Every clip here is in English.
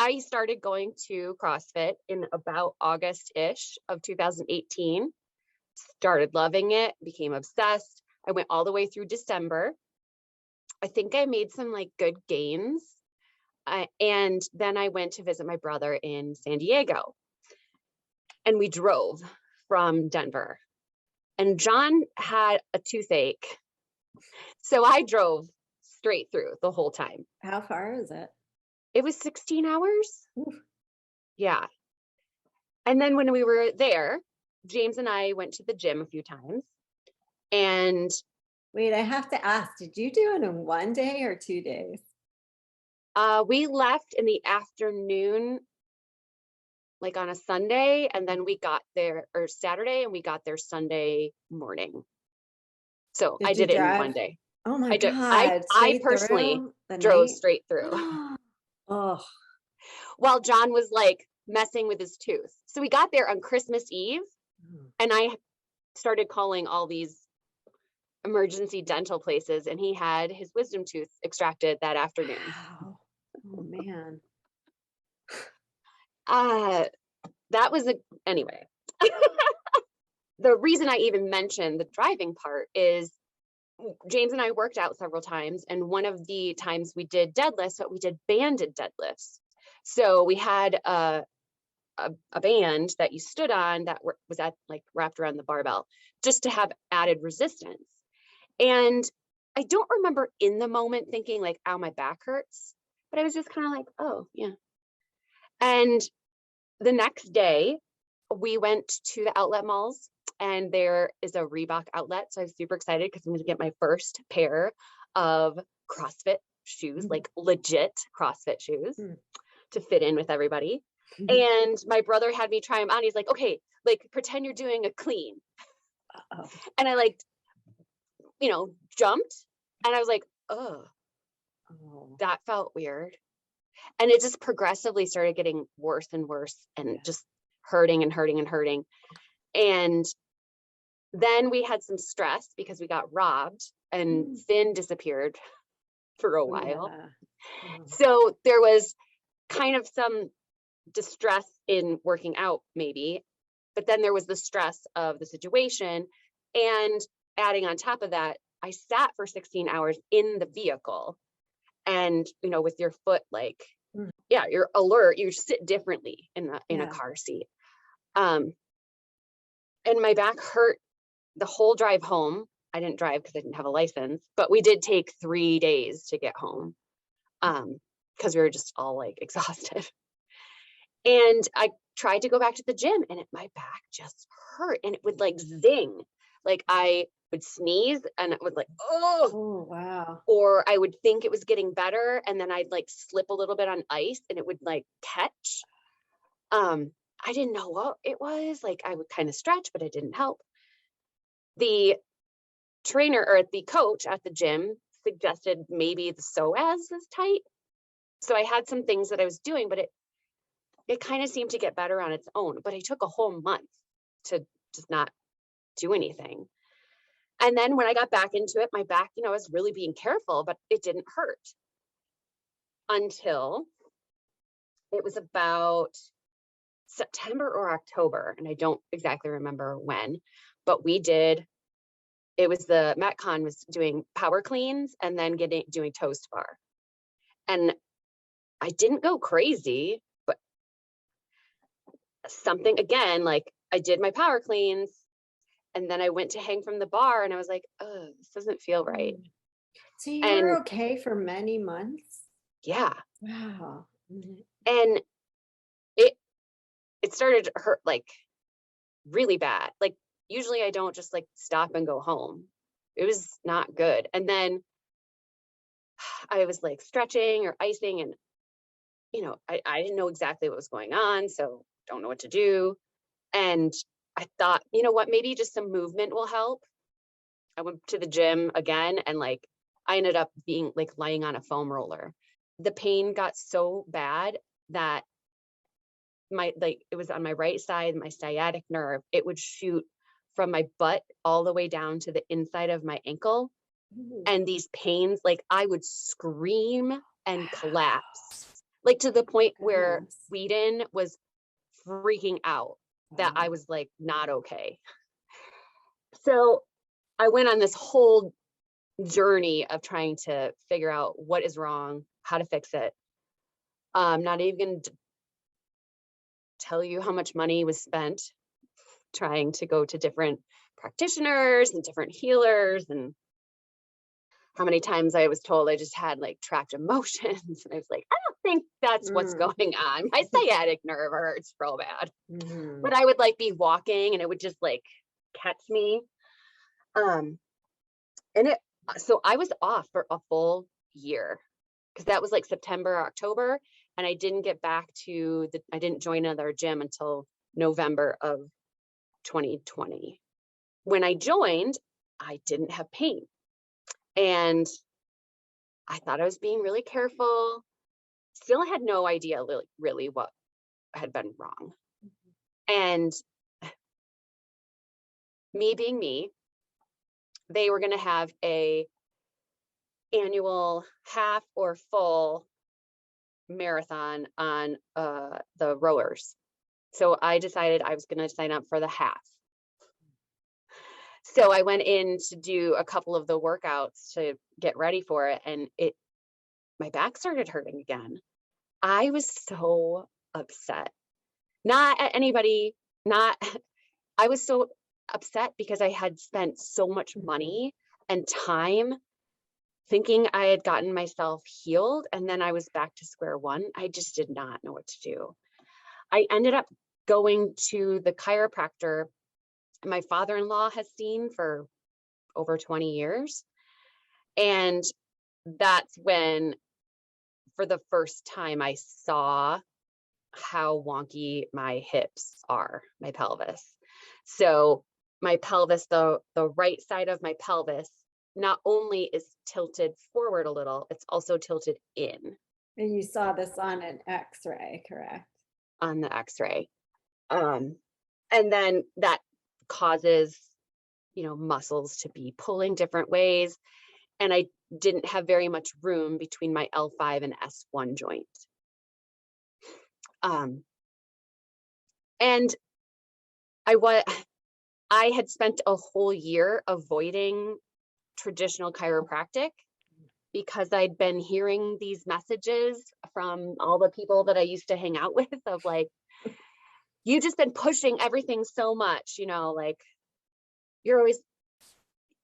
I started going to CrossFit in about August-ish of 2018, started loving it, became obsessed. I went all the way through December. I think I made some like good gains. And then I went to visit my brother in San Diego, and we drove from Denver, and John had a toothache. So I drove straight through the whole time. How far is it? It was 16 hours. Oof. Yeah. And then when we were there, James and I went to the gym a few times. And wait, I have to ask, did you do it in 1 day or 2 days? We left in the afternoon, like on a Sunday, and then we got there, or Saturday, and we got there Sunday morning. So I did it in 1 day. Oh my God. I personally drove straight through. Oh. While John was like messing with his tooth. So we got there on Christmas Eve, and I started calling all these emergency dental places, and he had his wisdom tooth extracted that afternoon. Wow. Oh man. That was anyway. The reason I even mentioned the driving part is James and I worked out several times, and one of the times we did deadlifts, but we did banded deadlifts. So we had a band that you stood on that was wrapped around the barbell, just to have added resistance. And I don't remember in the moment thinking like, ow, my back hurts, but I was just kind of like, oh yeah. And the next day we went to the outlet malls, and there is a Reebok outlet. So I was super excited because I'm going to get my first pair of CrossFit shoes, like legit CrossFit shoes to fit in with everybody. And my brother had me try them on. He's like, okay, like pretend you're doing a clean. And I jumped, and I was like, oh, that felt weird. And it just progressively started getting worse and worse, and just hurting and hurting and hurting. And then we had some stress because we got robbed, and Finn disappeared for a while. So there was kind of some distress in working out maybe, but then there was the stress of the situation. And adding on top of that, I sat for 16 hours in the vehicle, and with your foot you're alert, you sit differently in a car seat. And my back hurt the whole drive home. I didn't drive because I didn't have a license, but we did take 3 days to get home because we were just all exhausted. And I tried to go back to the gym, and my back just hurt, and it would zing. I would sneeze, and it would oh wow. Or I would think it was getting better, and then I'd slip a little bit on ice, and it would catch. I didn't know what it was. I would kind of stretch, but it didn't help. The trainer, or the coach at the gym, suggested maybe the psoas is tight. So I had some things that I was doing, but it kind of seemed to get better on its own. But I took a whole month to just not do anything. And then when I got back into it, my back, I was really being careful, but it didn't hurt until it was about September or October. And I don't exactly remember when, but it was the Metcon was doing power cleans and then doing toast bar. And I didn't go crazy, but something again, I did my power cleans, and then I went to hang from the bar, and I was like, oh, this doesn't feel right. So you were okay for many months? Yeah. Wow. And it started to hurt really bad. Usually I don't just stop and go home. It was not good. And then I was stretching or icing, and I didn't know exactly what was going on, so don't know what to do. And I thought, you know what, maybe just some movement will help. I went to the gym again, and I ended up being lying on a foam roller. The pain got so bad that it was on my right side, my sciatic nerve. It would shoot from my butt all the way down to the inside of my ankle. And these pains, I would scream and collapse. like to the point where Goodness. Sweden was freaking out that I Wow. was like not okay. So I went on this whole journey of trying to figure out what is wrong, how to fix it. Not even going to tell you how much money was spent trying to go to different practitioners and different healers, and how many times I was told I just had like trapped emotions. And I was like, I don't think that's what's Mm. going on. My sciatic nerve hurts real bad. Mhm. But I would like be walking and it would just like catch me. And so I was off for a full year because that was like September, October. And I didn't get back I didn't join another gym until November of 2020. When I joined, I didn't have pain. And I thought I was being really careful. Still had no idea really what had been wrong. And me being me, they were going to have a annual half or full marathon on the rowers. So I decided I was going to sign up for the half. So I went in to do a couple of the workouts to get ready for it, and my back started hurting again. I was so upset. Not at anybody, not I was so upset because I had spent so much money and time thinking I had gotten myself healed, and then I was back to square one. I just did not know what to do. I ended up going to the chiropractor my father-in-law has seen for over 20 years. And that's when, for the first time, I saw how wonky my hips are, my pelvis. So my pelvis, the right side of my pelvis, not only is tilted forward a little, it's also tilted in And you saw this on an X-ray, correct? on the x-ray. And then that causes, muscles to be pulling different ways. And I didn't have very much room between my L5 and S1 joint. And I had spent a whole year avoiding traditional chiropractic because I'd been hearing these messages from all the people that I used to hang out with of like, you've just been pushing everything so much, like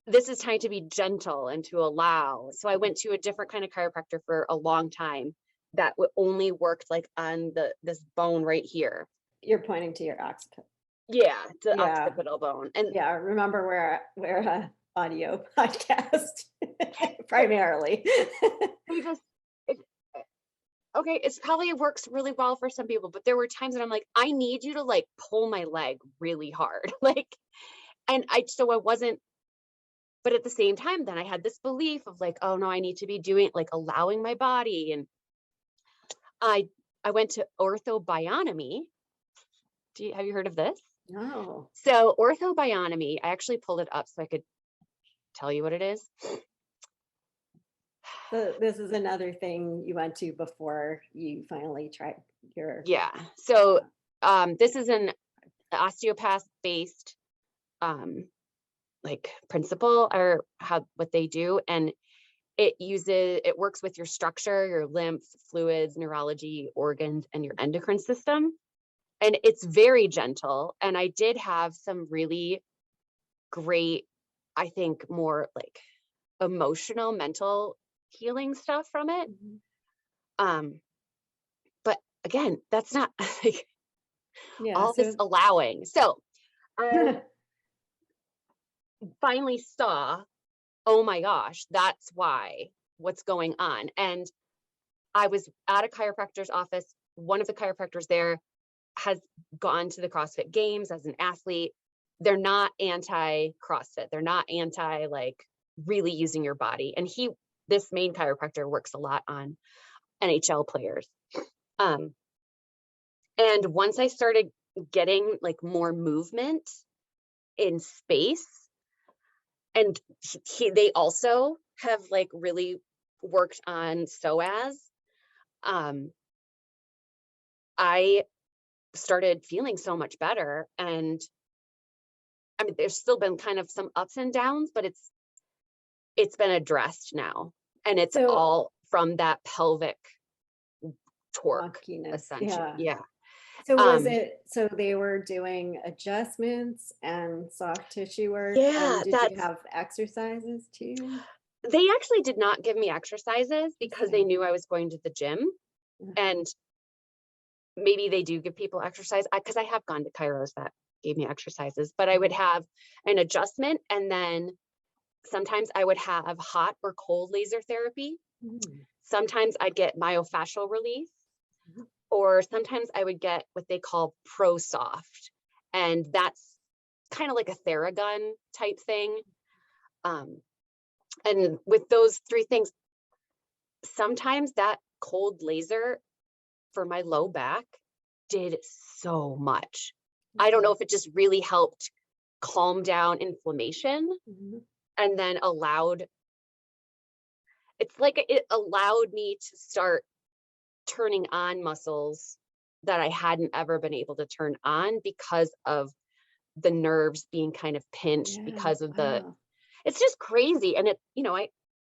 this is time to be gentle and to allow. So I went to a different kind of chiropractor for a long time that only worked like on this bone right here. You're pointing to your occiput. Yeah, the Yeah. occipital bone. And Yeah, remember we're a audio podcast primarily. Okay, it's probably works really well for some people, but there were times that I'm like, I need you to like pull my leg really hard. So I wasn't, but at the same time, then I had this belief of like, oh no, I need to be doing like allowing my body. And I went to Ortho Bionomy. Have you heard of this? No. So Ortho Bionomy, I actually pulled it up so I could tell you what it is. So this is another thing you went to before you finally tried your. Yeah. So this is an osteopath based like principle or what they do. And it works with your structure, your lymph, fluids, neurology, organs, and your endocrine system. And it's very gentle. And I did have some really great, I think, more like emotional, mental healing stuff from it. But again, that's not like all this allowing. So I finally saw, oh my gosh, that's what's going on. And I was at a chiropractor's office. One of the chiropractors there has gone to the CrossFit Games as an athlete. They're not anti-CrossFit. They're not anti like really using your body. And this main chiropractor works a lot on NHL players. And once I started getting like more movement in space, and they also have like really worked on psoas. I started feeling so much better. And I mean, there's still been kind of some ups and downs, but it's been addressed now. And it's So all from that pelvic torque, wonkiness. essentially. Yeah. Yeah. So was it, so they were doing adjustments and soft tissue work, Yeah, and did you have exercises too? they actually did not give me exercises because they Okay. knew I was going to the gym. Uh-huh. And maybe they do give people exercise, because I have gone to chiros that gave me exercises, but I would have an adjustment, and then sometimes I would have hot or cold laser therapy. Mm. Sometimes I'd get myofascial relief, Mhm. or sometimes I would get what they call pro soft, and that's kind of like a Theragun type thing. And with those three things, sometimes that cold laser for my low back did so much. I don't know if it just really helped calm down inflammation, Mhm. and then it's like it allowed me to start turning on muscles that I hadn't ever been able to turn on because of the nerves being kind of pinched, Yeah. because of Wow. it's just crazy. And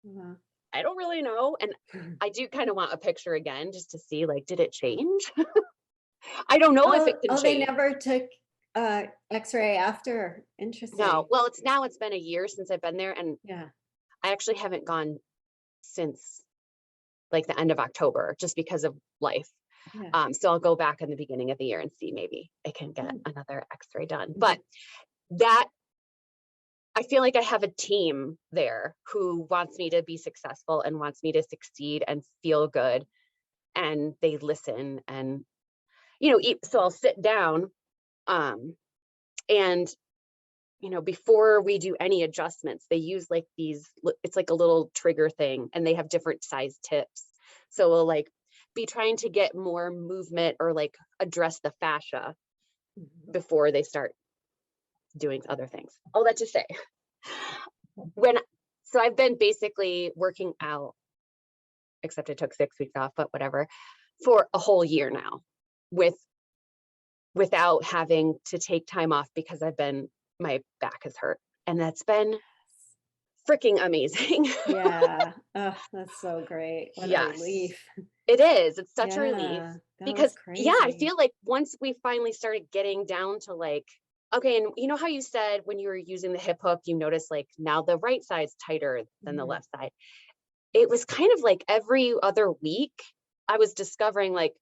Wow. I don't really know. And I do kind of want a picture again just to see, like, did it change? I don't know if it can They change. never took x-ray after. No. Interesting. Well, it's been a year since I've been there, and Yeah. I actually haven't gone since like the end of October, just because of life. Yeah. So I'll go back in the beginning of the year and see, maybe I can get Mm. another x-ray done. Mhm. But that, I feel like I have a team there who wants me to be successful and wants me to succeed and feel good. And they listen, and, so I'll sit down, and, before we do any adjustments, they use like it's like a little trigger thing, and they have different size tips. So we'll like be trying to get more movement, or like address the fascia Mhm. before they start doing other things. All that to say, so I've been basically working out, except I took 6 weeks off, but whatever, for a whole year now, without having to take time off, because my back has hurt, and that's been freaking amazing. Yeah. Oh, that's so great. What a Yes, relief. it is. It's such a relief, Yeah. That was because yeah, I crazy. feel like once we finally started getting down to like, okay, and you know how you said when you were using the hip hook, you notice like now the right side's tighter than the Mhm. left side. It was kind of like every other week I was discovering like,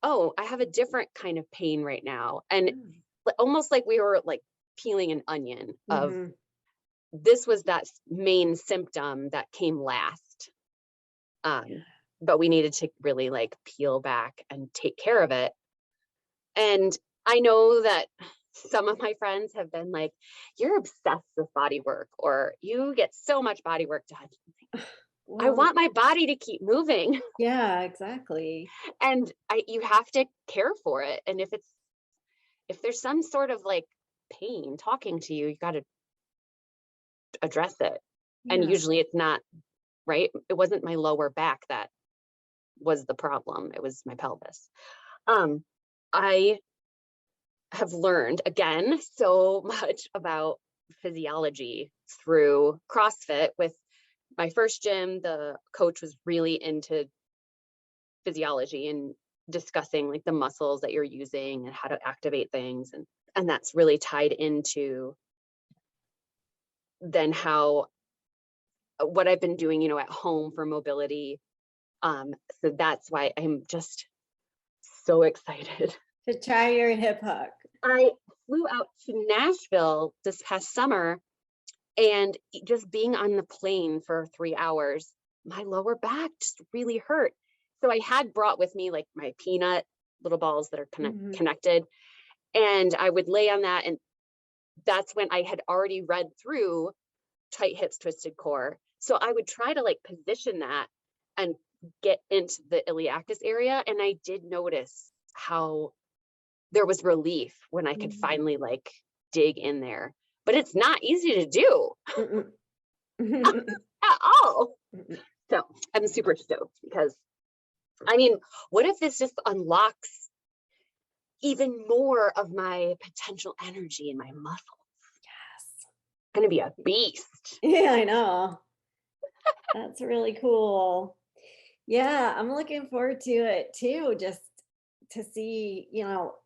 oh, I have a different kind of pain right now. And Mm. almost like we were like peeling an onion of, Mhm. this was that main symptom that came last. But we needed to really like peel back and take care of it. And I know that some of my friends have been like, you're obsessed with body work, or you get so much body work done. I Well, want my body to keep moving. yeah, exactly. And you have to care for it. And if there's some sort of like pain talking to you, you got to address it. And Yeah. usually it's not, right. It wasn't my lower back that was the problem. It was my pelvis. I have learned again so much about physiology through CrossFit. With my first gym, the coach was really into physiology and discussing like the muscles that you're using and how to activate things, and that's really tied into then how what I've been doing, at home for mobility. So that's why I'm just so excited. To try your hip hook. I flew out to Nashville this past summer, and just being on the plane for 3 hours, my lower back just really hurt. So I had brought with me like my peanut little balls that are Mhm. connected, and I would lay on that. And that's when I had already read through Tight Hips, Twisted Core. So I would try to like position that and get into the iliacus area. And I did notice how there was relief when I could Mhm. finally like dig in there. But it's not easy to do Mm-mm. at all. Mm-mm. So I'm super stoked, because I mean, what if this just unlocks even more of my potential energy in my muscles. Yes. Going to be a beast. Yeah, I know. That's really cool. Yeah, I'm looking forward to it too, just to see,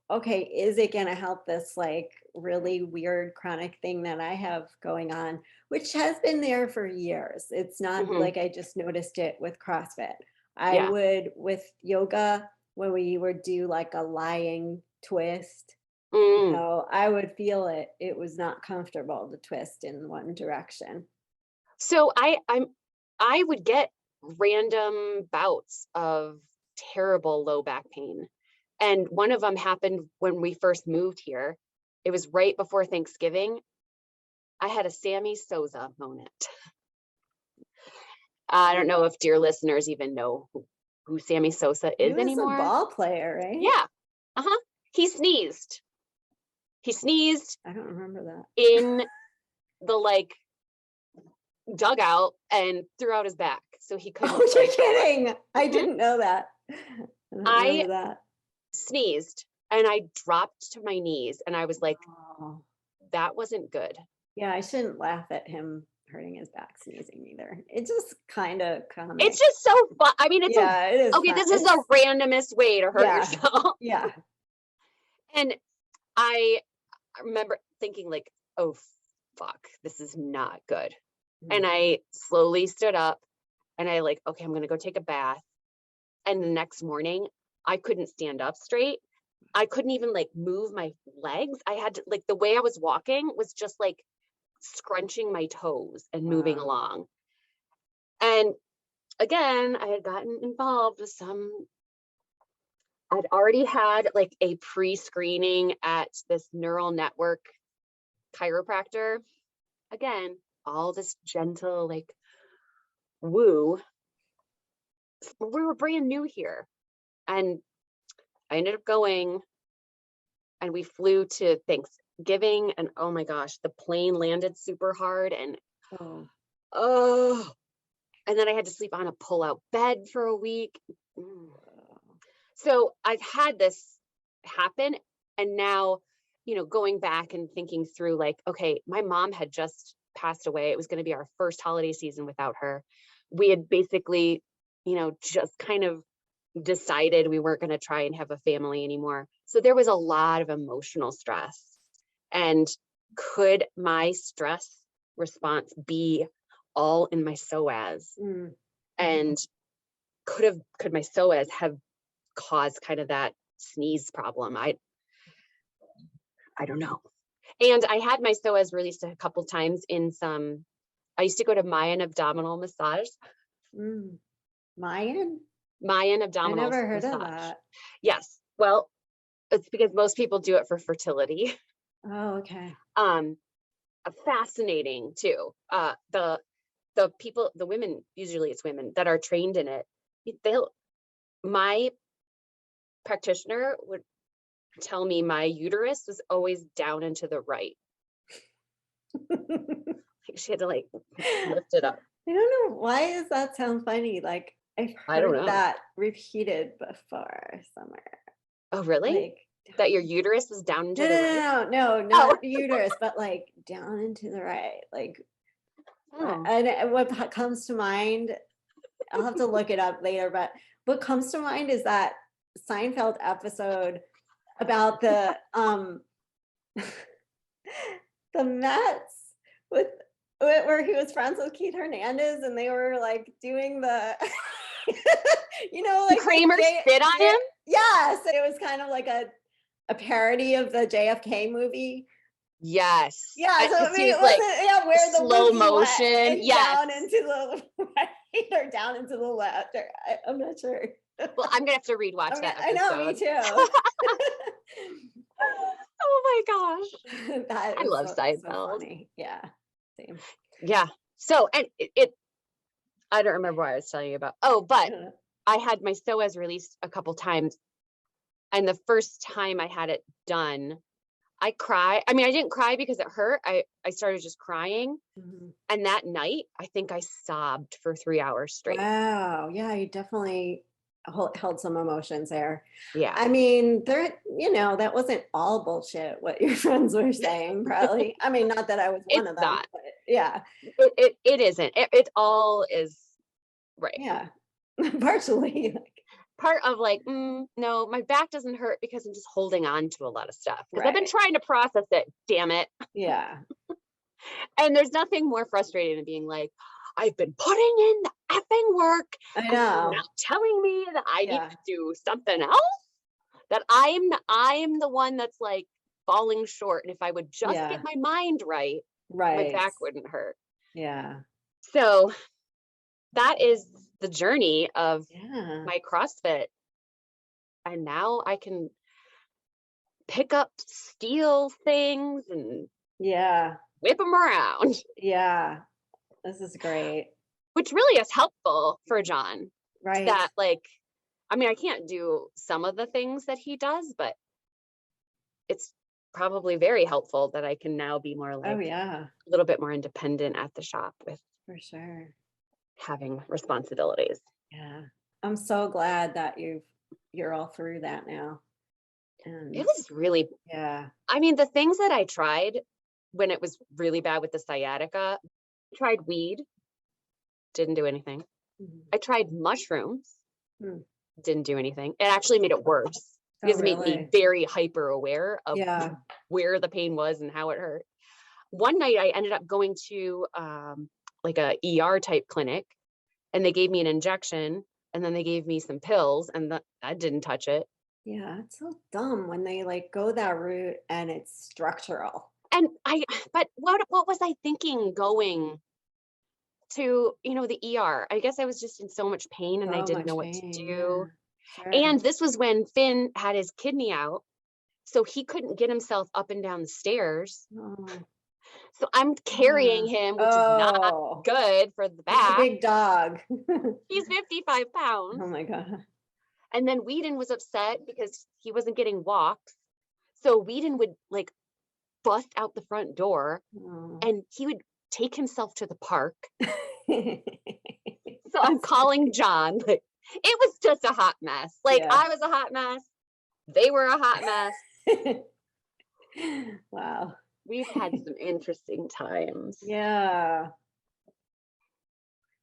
okay, is it going to help this like really weird chronic thing that I have going on, which has been there for years. It's not Mhm. like I just noticed it with CrossFit. I Yeah. would with yoga when we would do like a lying twist, Mm. I would feel it. It was not comfortable to twist in one direction. So I would get random bouts of terrible low back pain. And one of them happened when we first moved here. It was right before Thanksgiving. I had a Sammy Sosa moment. I don't know if dear listeners even know who Sammy Sosa He is was a anymore. ball player, right? Yeah. Uh-huh. He sneezed. He sneezed I don't remember that. in the like dugout and threw out his back. So he couldn't. Oh, you're like, kidding. I Mhm. didn't know that. I don't I remember that. sneezed and I dropped to my knees and I was like, Oh. that wasn't good. Yeah, I shouldn't laugh at him hurting his back sneezing either. It's just kind of comic. It's just so fun. I mean, it's Yeah, it is okay, fun. this is the randomest way to hurt Yeah. yourself. Yeah. And I remember thinking like, oh, fuck, this is not good. And I slowly stood up and I like, okay, I'm going to go take a bath. And the next morning, I couldn't stand up straight. I couldn't even like move my legs. I had to like the way I was walking was just like scrunching my toes and moving Wow. along. And again, I had gotten involved with I'd already had like a pre-screening at this neural network chiropractor. Again, all this gentle, like woo. We were brand new here. And I ended up going and we flew to Thanksgiving. And oh my gosh, the plane landed super hard. And and then I had to sleep on a pull-out bed for a week. So I've had this happen. And now, going back and thinking through like, okay, my mom had just passed away. It was going to be our first holiday season without her. We had basically, just kind of decided we weren't going to try and have a family anymore. So there was a lot of emotional stress. And could my stress response be all in my psoas? And could my psoas have caused kind of that sneeze problem? I don't know. And I had my psoas released a couple times I used to go to Mayan Abdominal massage. Mayan Abdominal I never heard massage. of that. Yes. Well, it's because most people do it for fertility. Oh, okay. Fascinating too. The people, the women, usually it's women that are trained in it. My practitioner would tell me my uterus was always down and to the right. She had to like lift it up. I don't know. Why does that sound funny? Like I've heard that repeated before somewhere. Oh, really? Like that your uterus was down into the right? No, not uterus, but like down into the right. Like, and what comes to mind, I'll have to look it up later, but what comes to mind is that Seinfeld episode about the the Mets where he was friends with Keith Hernandez and they were like doing the like Kramer spit on him? Yes, it was kind of like a parody of the JFK movie. Yes. Yeah, so I mean, it was like where the slow motion, down into the right or down into the left. Or I'm not sure. Well, I'm gonna have to rewatch that episode. I know, me too. Oh my gosh. I love Seinfeld. So funny. Yeah. Same. Yeah. So, and I don't remember what I was telling you about. Oh, but I had my psoas released a couple times. And the first time I had it done, I cried. I mean, I didn't cry because it hurt. I started just crying. And that night, I think I sobbed for 3 hours straight. Wow. Yeah, you definitely held some emotions there. Yeah. I mean, there, that wasn't all bullshit what your friends were saying, probably. I mean, not that I was one It's of them, not. but yeah. It isn't. It all is right. Yeah. Partially. Part of like, no, my back doesn't hurt because I'm just holding on to a lot of stuff. Because I've been Right. trying to process it, damn it. Yeah. And there's nothing more frustrating than being like, I've been putting in the effing work I and you're know. not telling me that I need Yeah. to do something else, that I'm the one that's like falling short. And if I would just Yeah. get my mind right, my Right. back wouldn't hurt. Yeah. So that is the journey of Yeah. my CrossFit. And now I can pick up steel things and Yeah. whip them around, Yeah. This is great. which really is helpful for John. Right. That like, I mean, I can't do some of the things that he does, but it's probably very helpful that I can now be more like Oh yeah, a little bit more independent at the shop with for sure. having responsibilities. Yeah. I'm so glad that you're all through that now. And It was really, yeah. I mean, the things that I tried when it was really bad with the sciatica, I tried weed, didn't do anything. Mhm. I tried mushrooms, Hmm. didn't do anything. It actually made it worse Oh, because it made me really? very hyper aware of Yeah. where the pain was and how it hurt. One night I ended up going to like a ER type clinic, and they gave me an injection, and then they gave me some pills, and that didn't touch it. Yeah. It's so dumb when they like go that route and it's structural. And but what was I thinking going to, the ER? I guess I was just in so much pain and I So didn't much know what to pain. do. Yeah. Sure. And this was when Finn had his kidney out, so he couldn't get himself up and down the stairs. Oh, So I'm carrying him, which is not oh, good for the he's a back. big dog. He's 55 pounds. Oh my God. And then Whedon was upset because he wasn't getting walks. So Whedon would like bust out the front door Oh. and he would take himself to the park. So I'm calling John. Like, it was just a hot mess. Like Yeah. I was a hot mess. They were a hot mess. Wow. We've had some interesting times. Yeah.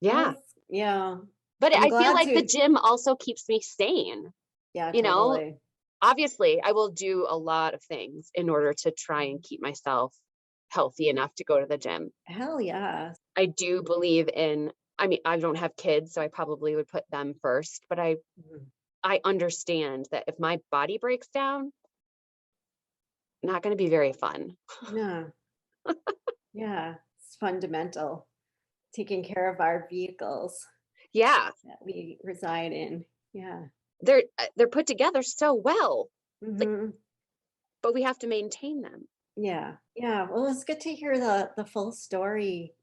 Yeah. Yeah. But I'm I feel glad like the to- gym also keeps me sane. Yeah, You know, totally. obviously I will do a lot of things in order to try and keep myself healthy enough to go to the gym. Hell yeah. I do believe in, I mean, I don't have kids, so I probably would put them first, but I understand that if my body breaks down, not going to be very fun. No. Yeah. It's fundamental. Taking care of our vehicles Yeah, that we reside in. Yeah. they're put together so well, Mhm. but we have to maintain them. Yeah. Yeah. Well, it's good to hear the full story,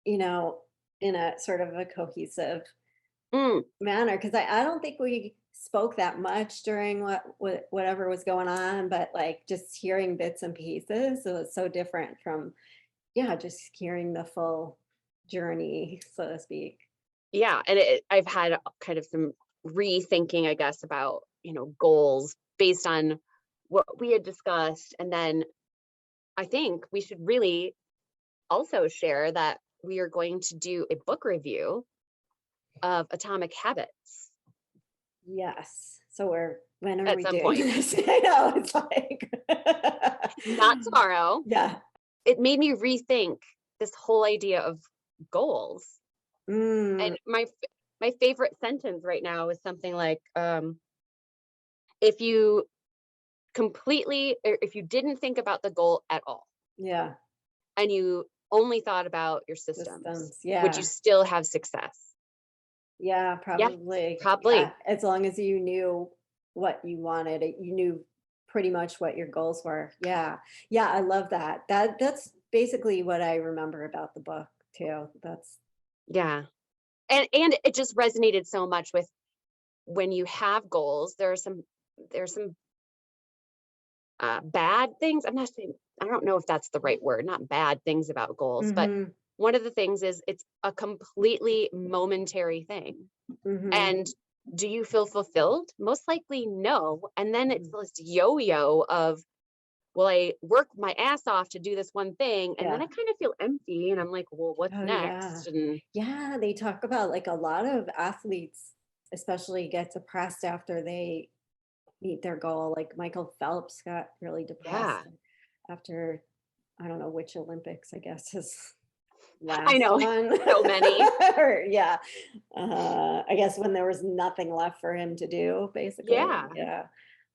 in a sort of a cohesive manner, because I don't think we spoke that much during whatever was going on, but like just hearing bits and pieces, it was so different from just hearing the full journey, so to speak. Yeah, and I've had kind of some rethinking, I guess, about, goals based on what we had discussed. And then I think we should really also share that we are going to do a book review of Atomic Habits Yes. So when are at we some doing point. this? I know, it's like Not tomorrow. Yeah. It made me rethink this whole idea of goals. And my favorite sentence right now is something like, if you didn't think about the goal at all, Yeah. and you only thought about your systems, Systems. would you Yeah. still have success? Yeah, probably. Probably. Yeah, as long as you knew what you wanted, you knew pretty much what your goals were. Yeah. Yeah, I love that. That's basically what I remember about the book too. That's Yeah. And it just resonated so much with when you have goals, there's some bad things. I'm not saying, I don't know if that's the right word, not bad things about goals, but one of the things is it's a completely momentary thing. mhm. And do you feel fulfilled? Most likely no. And then it's this yo-yo of, well, I work my ass off to do this one thing, and then I kind of feel empty, and I'm like, well, what's Oh, next? And yeah, they talk about like a lot of athletes, especially get depressed after they meet their goal. Like Michael Phelps got really depressed yeah, after, I don't know which Olympics, I guess his I last know one. so many. Yeah. I guess when there was nothing left for him to do, basically. Yeah. Yeah.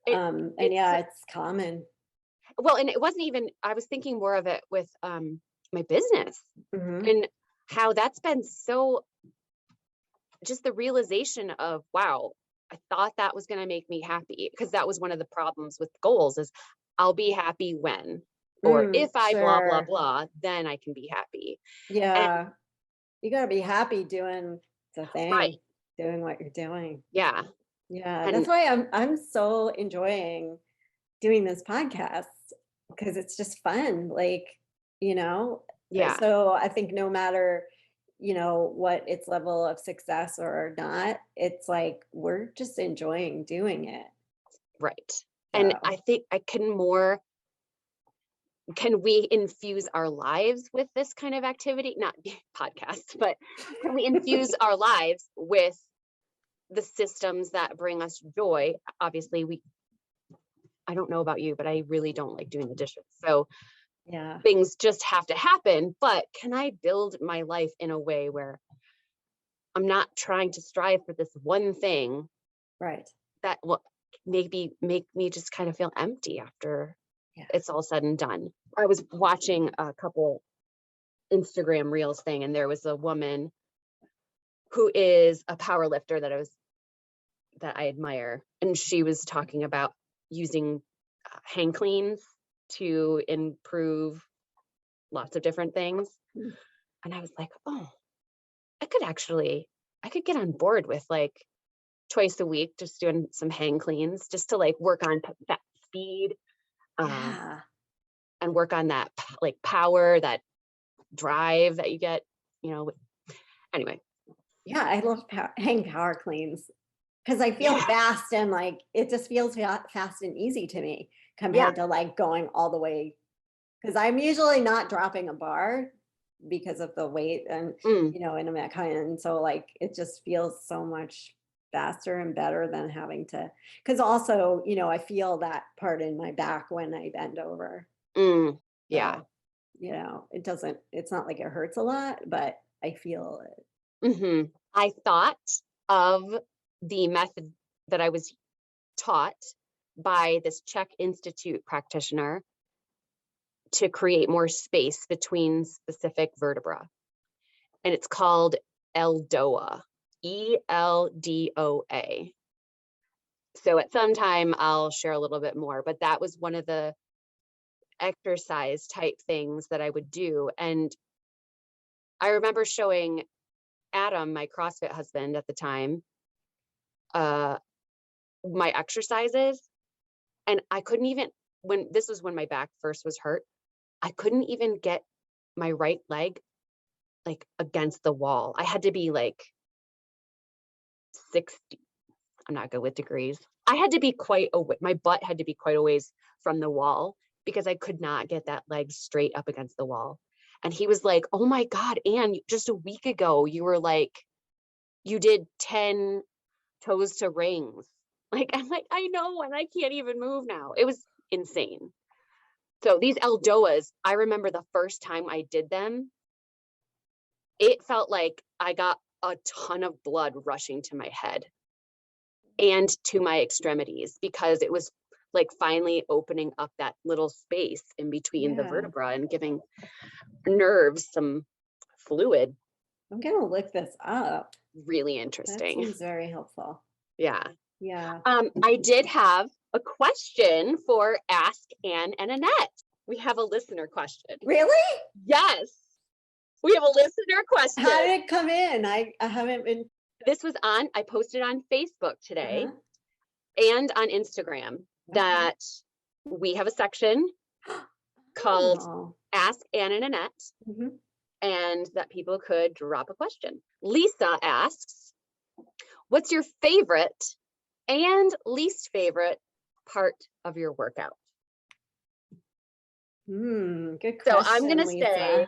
It, And it's yeah, it's common. well, and it wasn't even, I was thinking more of it with my business Hmm. and how that's been so, just the realization of, wow, I thought that was going to make me happy, because that was one of the problems with goals is I'll be happy when, or if I blah, blah, Sure. blah, then I can be happy. And Yeah. You got to be happy doing the right. thing, doing what you're doing. Yeah. Yeah, that's And why I'm so enjoying doing this podcast because it's just fun. Like, you know, yeah, so I think no matter, what its level of success or not, it's like we're just enjoying doing it. right. And So, I think can we infuse our lives with this kind of activity? Not podcast, but can we infuse our lives with the systems that bring us joy? Obviously, I don't know about you, but I really don't like doing the dishes. So yeah, things just have to happen. But can I build my life in a way where I'm not trying to strive for this one thing right. that will maybe make me just kind of feel empty after Yeah. it's all said and done? I was watching a couple Instagram reels thing, and there was a woman who is a power lifter that I admire, and she was talking about using hang cleans to improve lots of different things. Mm. And I was like, oh, I could get on board with like twice a week just doing some hang cleans just to like work on that speed, uh, Yeah. and work on that like power, that drive that you get, you know. Anyway, Yeah, I love hang power cleans. 'Cause I feel yeah, fast and, like, it just feels fast and easy to me yeah, compared to, like, going all the way. Because 'cause I'm usually not dropping a bar because of the weight and, mm, in a Metcon, and so, like, it just feels so much faster and better than having to. Because also, I feel that part in my back when I bend over. mm, yeah. So, it's not like it hurts a lot, but I feel it. I thought of the method that I was taught by this Czech Institute practitioner to create more space between specific vertebra. And it's called Eldoa, Eldoa. So at some time I'll share a little bit more, but that was one of the exercise type things that I would do. And I remember showing Adam, my CrossFit husband at the time, uh, my exercises, and I couldn't even, when my back first was hurt, I couldn't even get my right leg like against the wall. I had to be like 60. I'm not good with degrees. I had to be quite away. My butt had to be quite a ways from the wall because I could not get that leg straight up against the wall. And he was like, "Oh my God, Ann, just a week ago, you were like, you did 10 toes to rings." Like, I'm like, I know, and I can't even move now. It was insane. So these Eldoas, I remember the first time I did them, it felt like I got a ton of blood rushing to my head and to my extremities because it was like finally opening up that little space in between the Yeah. vertebra and giving nerves some fluid. I'm gonna look this up. Really That interesting. seems very helpful. Yeah. Yeah. I did have a question for Ask Ann and Annette. We have a listener question. Really? Yes, we have a listener question. How did it come in? I haven't been. I posted on Facebook today Uh-huh. and on Instagram Okay. that we have a section called Oh. Ask Ann and Annette, Mhm. and that people could drop a question. Lisa asks, What's your favorite and least favorite part of your workout? Good So question, I'm gonna Lisa. say,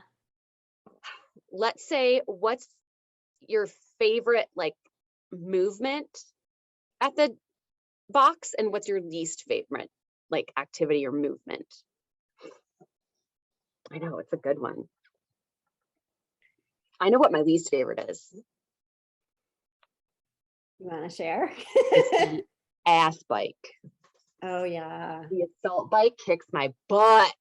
let's say, what's your favorite like movement at the box, and what's your least favorite like activity or movement? I know it's a good one. I know what my least favorite is. You want to share? It's the ass bike. Oh yeah. The assault bike kicks my butt.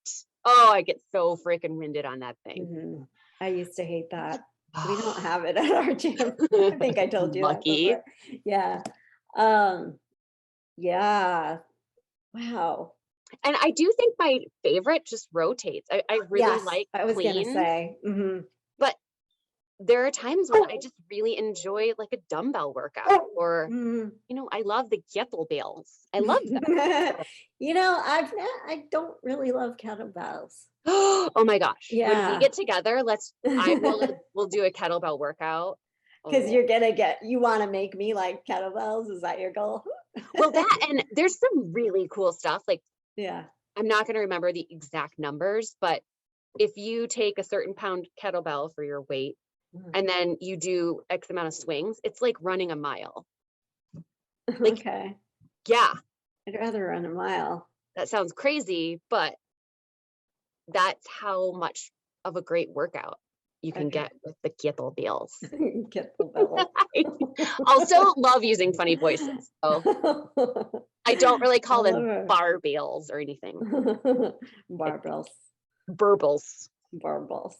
Oh, I get so freaking winded on that thing. Mhm. I used to hate that. We don't have it at our gym. I think I told you that Lucky. before. Yeah. Yeah. Wow. And I do think my favorite just rotates. I really Yes, like I was gonna clean, say. but there are times when I just really enjoy like a dumbbell workout, or Mhm. I love the kettlebells. I love them. I don't really love kettlebells. Oh my gosh. When we Yeah. get together, we'll do a kettlebell workout. Because Oh. you want to make me like kettlebells? Is that your goal? Well, that, and there's some really cool stuff. Like, Yeah. I'm not going to remember the exact numbers, but if you take a certain pound kettlebell for your weight, and then you do X amount of swings, it's like running a mile. Like, Okay. yeah, I'd rather run a mile. that sounds crazy, but that's how much of a great workout you can Okay. get with the kettlebells. Kettlebell. I also love using funny voices. So I don't really call them barbells or anything. Barbells. Burbles. Barbells.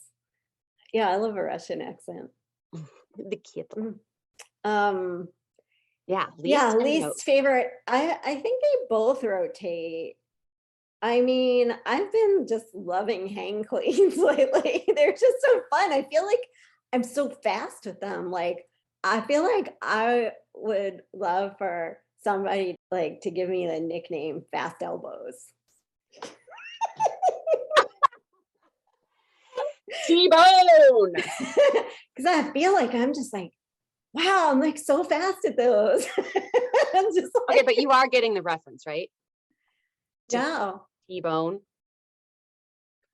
Yeah, I love a Russian accent. The kettlebell. Yeah, least least favorite. I think they both rotate. I mean, I've been just loving hang cleans lately. They're just so fun. I feel like I'm so fast with them. Like, I feel like I would love for somebody like to give me the nickname Fast Elbows. T-bone. Because I feel like I'm just like, wow, I'm like so fast at those. I'm just like, okay, but you are getting the reference, right? No. T-bone.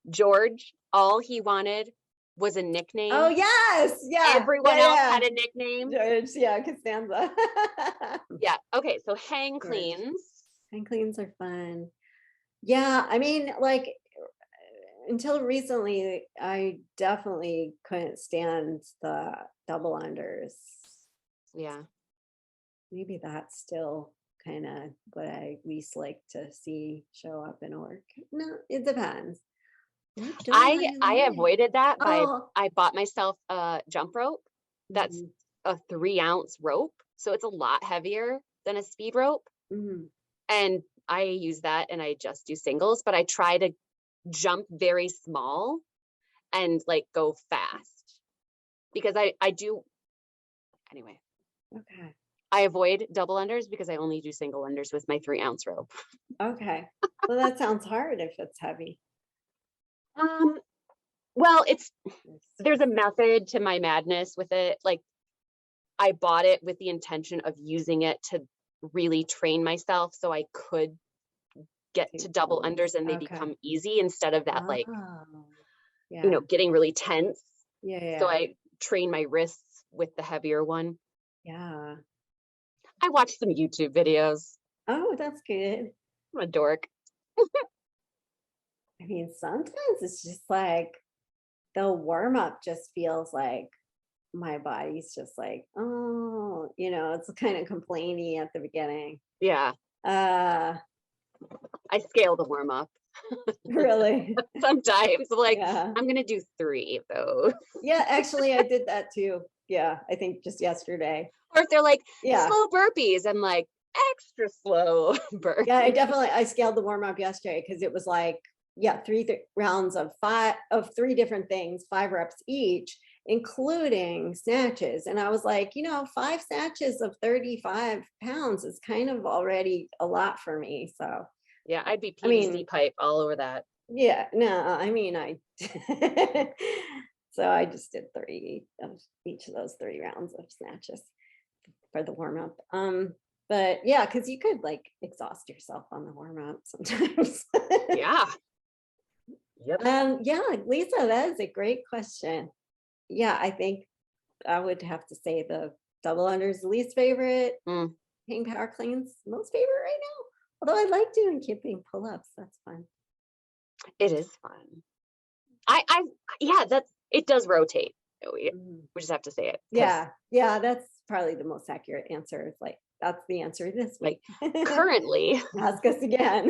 George, all he wanted was a nickname. Oh yes, yeah. Everyone else had a nickname. George, yeah, Costanza. Yeah. Okay. So hang cleans. Hang cleans are fun. Yeah, I mean, like until recently, I definitely couldn't stand the double unders. Yeah. Maybe that's still kind of what I least like to see show up in work. No, it depends. I avoided that by Oh. I bought myself a jump rope. That's a 3-ounce rope, so it's a lot heavier than a speed rope. And I use that, and I just do singles, but I try to jump very small and like go fast, because I do anyway. Okay. I avoid double unders because I only do single unders with my 3-ounce rope. Okay. Well, that sounds hard if it's heavy. Well, there's a method to my madness with it. Like, I bought it with the intention of using it to really train myself so I could get to double unders and they become easy, instead of that, like, getting really tense. Yeah. So I train my wrists with the heavier one. Yeah. I watched some YouTube videos. Oh, that's good. I'm a dork. I mean, sometimes it's just like the warm up just feels like my body's just like, oh, it's kind of complainy at the beginning. Yeah. I scale the warm up. Really? Sometimes, like, I'm gonna do 3 of those. Yeah, actually, I did that too. Yeah, I think just yesterday. Or if they're like slow burpees, I'm like extra slow burpees. Yeah, I scaled the warm up yesterday because it was like 3 rounds of 3 different things, 5 reps each, including snatches. And I was like, 5 snatches of 35 pounds is kind of already a lot for me. So yeah, I'd be PVC pipe all over that. Yeah, no, I mean, so I just did 3 of each of those 3 rounds of snatches. for the warm up. But yeah, because you could like exhaust yourself on the warm up sometimes. Yeah. Yep. Yeah, Lisa, that is a great question. Yeah, I think I would have to say the double unders the least favorite. Mm, Hang power cleans most favorite right now. Although I like doing kipping pull-ups. That's fun. it is fun. Yeah, it does rotate. We Mhm. just have to say it. 'Cause, Yeah, that's probably the most accurate answer. It's like that's the answer this like, week. currently, Ask us again.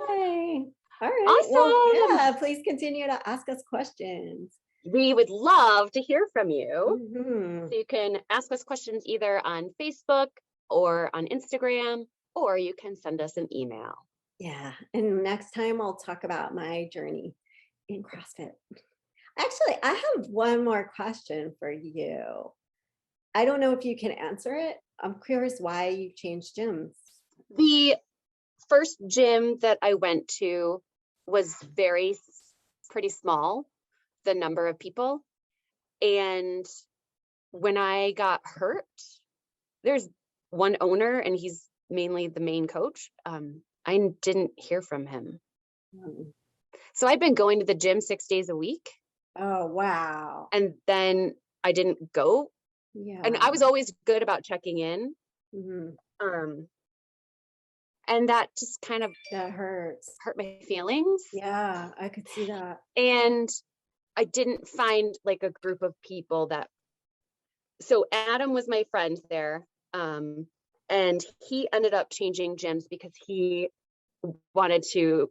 Yay. All right. Well, awesome. yeah, please continue to ask us questions. We would love to hear from you. Mhm. So you can ask us questions either on Facebook or on Instagram, or you can send us an email. Yeah. And next time I'll talk about my journey in CrossFit. Actually, I have one more question for you. I don't know if you can answer it. I'm curious why you changed gyms. The first gym that I went to was pretty small, the number of people. And when I got hurt, there's one owner and he's mainly the main coach. I didn't hear from him. Mm. So I'd been going to the gym 6 days a week, Oh, wow. and then I didn't go. And I Yeah. was always good about checking in. Mhm. Um, and that just kind of That hurts. hurt my feelings. Yeah, I could see that. And I didn't find like a group of people so Adam was my friend there. And he ended up changing gyms because he wanted to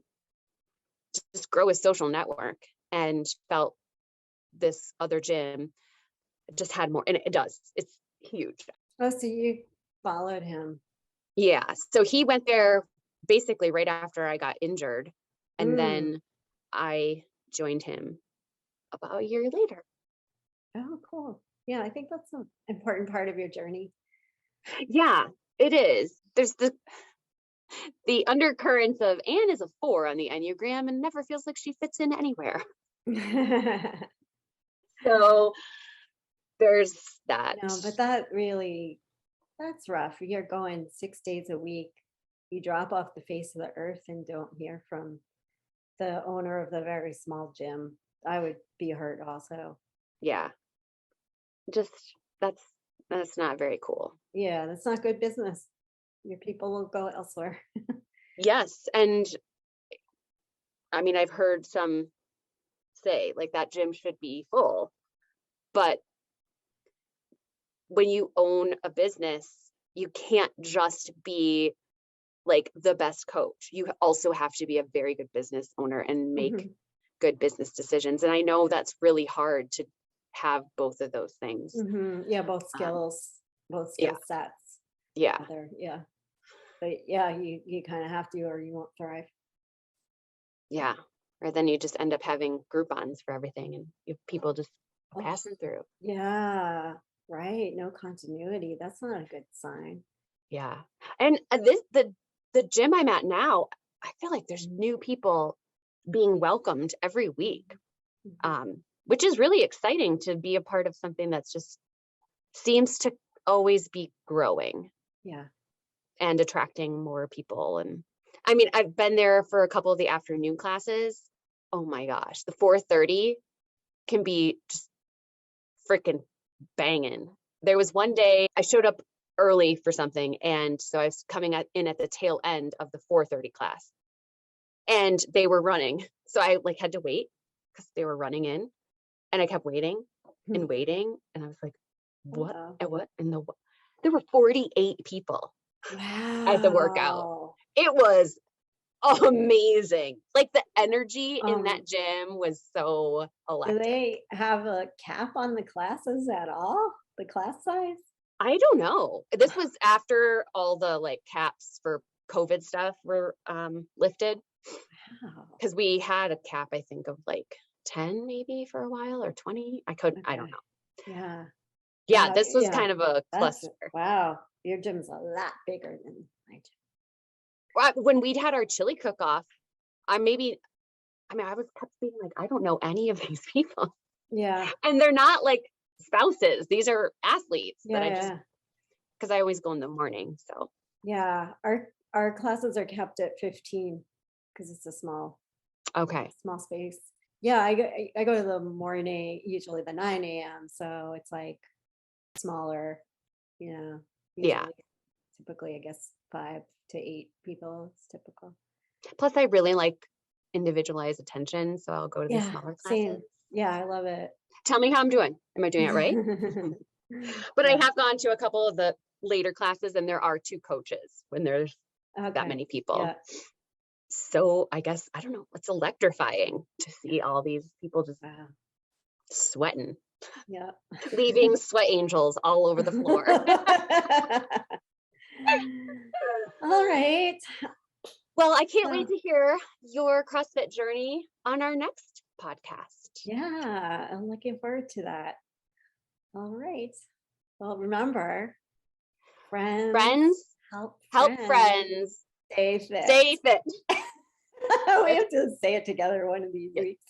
just grow his social network and felt this other gym just had more, and it does. It's huge. Oh, so you followed him. Yeah. So he went there basically right after I got injured. And Mm. then I joined him about a year later. Oh, cool. Yeah, I think that's an important part of your journey. Yeah, it is. There's the undercurrents of Anne is a 4 on the Enneagram and never feels like she fits in anywhere. So there's that. No, but that's rough. You're going 6 days a week. You drop off the face of the earth and don't hear from the owner of the very small gym. I would be hurt also. Yeah. Just that's not very cool. Yeah, that's not good business. Your people will go elsewhere. Yes. And I mean, I've heard some say like that gym should be full, but when you own a business, you can't just be like the best coach. You also have to be a very good business owner and make Mhm. good business decisions. And I know that's really hard to have both of those things. Mhm. Yeah, both Um, skill yeah, sets. yeah, Together. Yeah. But yeah, you kind of have to or you won't thrive. yeah. Or then you just end up having Groupons for everything and people just Oh, passing through. yeah, right. No continuity. That's not a good sign. Yeah. And the gym I'm at now, I feel like there's new people being welcomed every week, Mhm. which is really exciting to be a part of something that's just seems to always be growing Yeah. and attracting more people. And I mean, I've been there for a couple of the afternoon classes. Oh my gosh, the 4:30 can be just freaking banging. There was one day I showed up early for something, and so I was coming in at the tail end of the 4:30 class, and they were running. So I like had to wait because they were running in, and I kept waiting and waiting, and I was like, "What? Wow. And what? And there were 48 people at the workout. Wow. It was amazing. Like the energy in Um, that gym was so do electric. they have a cap on the classes at all? The class size? I don't know. This was after all the like caps for COVID stuff were lifted, Wow. because we had a cap, I think, of like 10 maybe for a while, or 20. I don't Okay. know. Yeah. Yeah, Wow. this was Yeah. kind of a That's cluster. wow. Your gym's a lot bigger than my gym. When we'd had our chili cook-off, I mean, I was kept being like, I don't know any of these people. Yeah. And they're not like spouses. These are athletes that I just, Yeah. because I always go in the morning. So Yeah. Our classes are kept at 15 because it's a small okay. space. Yeah, I go to the morning, usually the 9 a.m. So it's like smaller, Yeah. usually, typically, I guess 5 to 8 people is typical. Plus I really like individualized attention. So I'll go to the Yeah, smaller same. classes. Yeah, I love it. Tell me how I'm doing. Am I doing it right? But I Yeah. have gone to a couple of the later classes and there are 2 coaches when there's that Okay. many people. Yeah. So I guess, I don't know, it's electrifying to see all these people just Wow. sweating, Yeah. leaving sweat angels all over the floor. All right. Well, I can't So, wait to hear your CrossFit journey on our next podcast. yeah, I'm looking forward to that. All right. Well, remember, Friends, help help friends. friends, Stay fit. stay fit. We have to say it together one of these Yes. weeks.